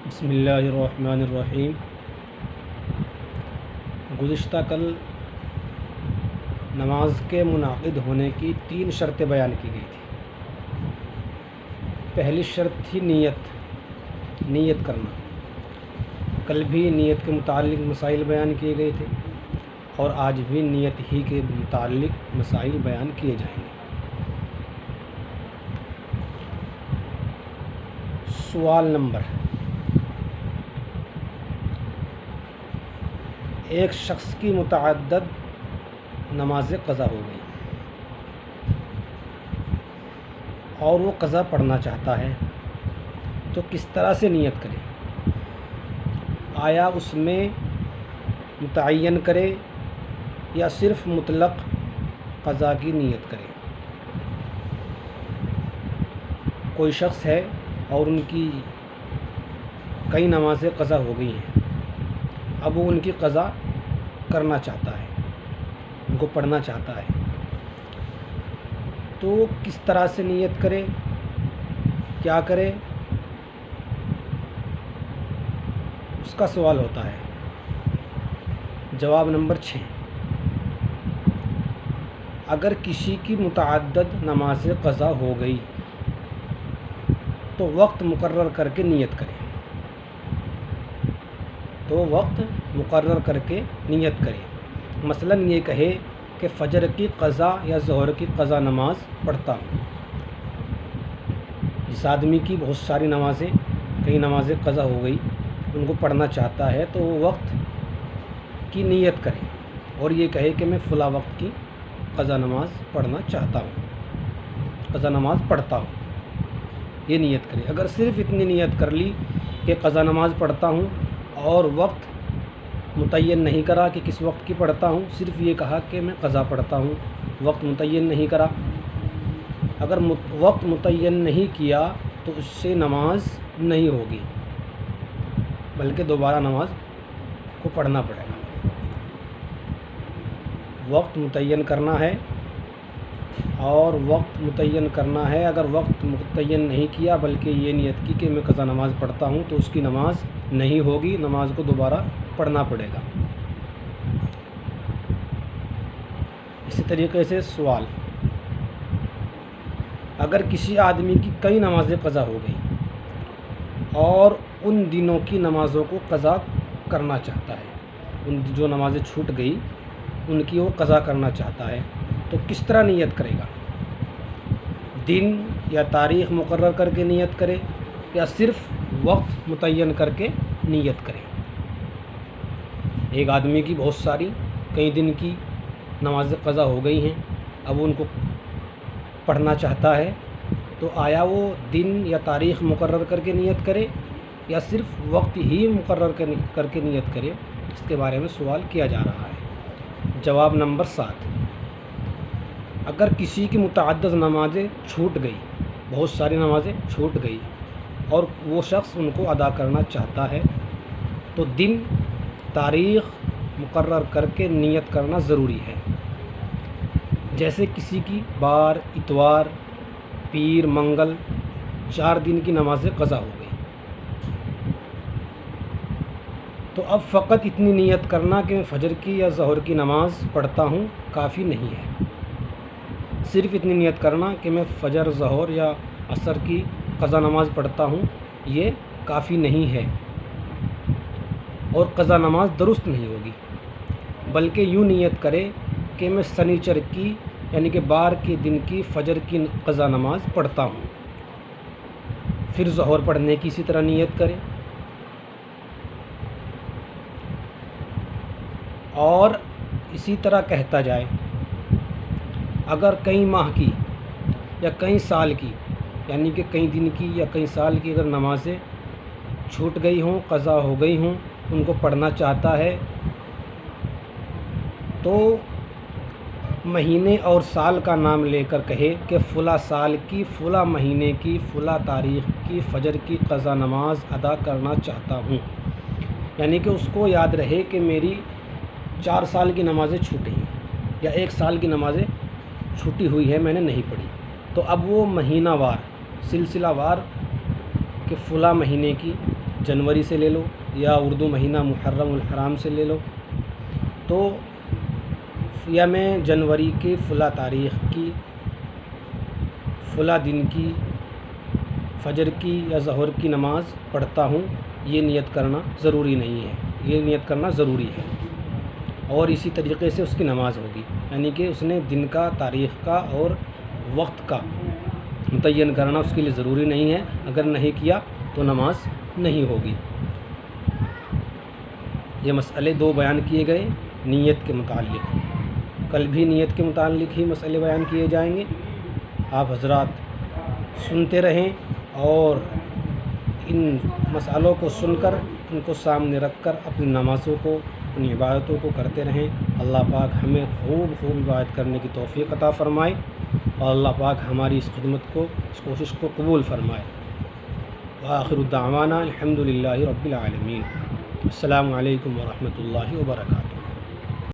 بسم اللہ الرحمن الرحیم۔ گزشتہ کل نماز کے منعقد ہونے کی 3 شرطیں بیان کی گئی تھی۔ پہلی شرط تھی نیت کرنا۔ کل بھی نیت کے متعلق مسائل بیان کیے گئے تھے اور آج بھی نیت ہی کے متعلق مسائل بیان کیے جائیں گے۔ سوال نمبر: ایک شخص کی متعدد نمازیں قضا ہو گئی اور وہ قضا پڑھنا چاہتا ہے تو کس طرح سے نیت کرے؟ آیا اس میں متعین کرے یا صرف مطلق قضا کی نیت کرے؟ کوئی شخص ہے اور ان کی کئی نمازیں قضا ہو گئی ہیں، اب وہ ان کی قضا کرنا چاہتا ہے، ان کو پڑھنا چاہتا ہے، تو کس طرح سے نیت کرے، کیا کرے، اس کا سوال ہوتا ہے۔ جواب نمبر 6: اگر کسی کی متعدد نمازیں قضا ہو گئی تو وقت مقرر کر کے نیت کرے۔ مثلاً یہ کہے کہ فجر کی قضا یا ظہر کی قضا نماز پڑھتا ہوں۔ جس آدمی کی بہت ساری کئی نمازیں قضا ہو گئی، ان کو پڑھنا چاہتا ہے تو وہ وقت کی نیت کرے اور یہ کہے کہ میں فلاں وقت کی قضا نماز پڑھنا چاہتا ہوں، قضا نماز پڑھتا ہوں، یہ نیت کرے۔ اگر صرف اتنی نیت کر لی کہ قضا نماز پڑھتا ہوں اور وقت متعین نہیں کرا کہ کس وقت کی پڑھتا ہوں، صرف یہ کہا کہ میں قضا پڑھتا ہوں، وقت متعین نہیں کرا، اگر وقت متعین نہیں کیا تو اس سے نماز نہیں ہوگی بلکہ دوبارہ نماز کو پڑھنا پڑے گا۔ وقت متعین کرنا ہے اور وقت متعین کرنا ہے، اگر وقت متعین نہیں کیا بلکہ یہ نیت کی کہ میں قضا نماز پڑھتا ہوں تو اس کی نماز نہیں ہوگی، نماز کو دوبارہ پڑھنا پڑے گا۔ اسی طریقے سے سوال: اگر کسی آدمی کی کئی نمازیں قضا ہو گئی اور ان دنوں کی نمازوں کو قضا کرنا چاہتا ہے، ان جو نمازیں چھوٹ گئی ان کی وہ قضا کرنا چاہتا ہے تو کس طرح نیت کرے گا؟ دن یا تاریخ مقرر کر کے نیت کرے یا صرف وقت متعین کر کے نیت کرے؟ ایک آدمی کی بہت ساری کئی دن کی نمازیں قضا ہو گئی ہیں، اب ان کو پڑھنا چاہتا ہے تو آیا وہ دن یا تاریخ مقرر کر کے نیت کرے یا صرف وقت ہی مقرر کر کے نیت کرے؟ اس کے بارے میں سوال کیا جا رہا ہے۔ جواب نمبر 7: اگر کسی کی متعدد نمازیں چھوٹ گئی، بہت ساری نمازیں چھوٹ گئی اور وہ شخص ان کو ادا کرنا چاہتا ہے تو دن تاریخ مقرر کر کے نیت کرنا ضروری ہے۔ جیسے کسی کی بار، اتوار، پیر، منگل 4 دن کی نمازیں قضا ہو گئی تو اب فقط اتنی نیت کرنا کہ میں فجر کی یا ظہر کی نماز پڑھتا ہوں کافی نہیں ہے۔ صرف اتنی نیت کرنا کہ میں فجر، ظہر یا عصر کی قضا نماز پڑھتا ہوں یہ کافی نہیں ہے اور قضا نماز درست نہیں ہوگی، بلکہ یوں نیت کرے کہ میں سنیچر کی یعنی کہ بار کے دن کی فجر کی قضا نماز پڑھتا ہوں، پھر ظہر پڑھنے کی اسی طرح نیت کرے اور اسی طرح کہتا جائے۔ اگر کئی ماہ کی یا کئی سال کی یعنی کہ کئی دن کی یا کئی سال کی اگر نمازیں چھوٹ گئی ہوں، قضا ہو گئی ہوں، ان کو پڑھنا چاہتا ہے تو مہینے اور سال کا نام لے کر کہے کہ فلاں سال کی فلاں مہینے کی فلاں تاریخ کی فجر کی قضا نماز ادا کرنا چاہتا ہوں، یعنی کہ اس کو یاد رہے کہ میری 4 سال کی نمازیں چھوٹی ہیں یا 1 سال کی نمازیں چھوٹی ہوئی ہے، میں نے نہیں پڑھی، تو اب وہ مہینہ وار، سلسلہ وار کہ فلاں مہینے کی جنوری سے لے لو یا اردو مہینہ محرم الحرام سے لے لو، تو یا میں جنوری کے فلاں تاریخ کی فلاں دن کی فجر کی یا ظہر کی نماز پڑھتا ہوں، یہ نیت کرنا ضروری نہیں ہے، یہ نیت کرنا ضروری ہے، اور اسی طریقے سے اس کی نماز ہوگی، یعنی کہ اس نے دن کا، تاریخ کا اور وقت کا متعین کرنا اس کے لیے ضروری نہیں ہے، اگر نہیں کیا تو نماز نہیں ہوگی۔ یہ مسئلے 2 بیان کیے گئے نیت کے متعلق، کل بھی نیت کے متعلق ہی مسئلے بیان کیے جائیں گے۔ آپ حضرات سنتے رہیں اور ان مسئلوں کو سن کر ان کو سامنے رکھ کر اپنی نمازوں کو، اپنی عبادتوں کو کرتے رہیں۔ اللہ پاک ہمیں خوب عبادت کرنے کی توفیق عطا فرمائے، اور اللہ پاک ہماری اس خدمت کو، اس کوشش کو قبول فرمائے۔ وآخر دعوانا الحمد للہ رب العالمین۔ السلام علیکم ورحمۃ اللہ وبرکاتہ۔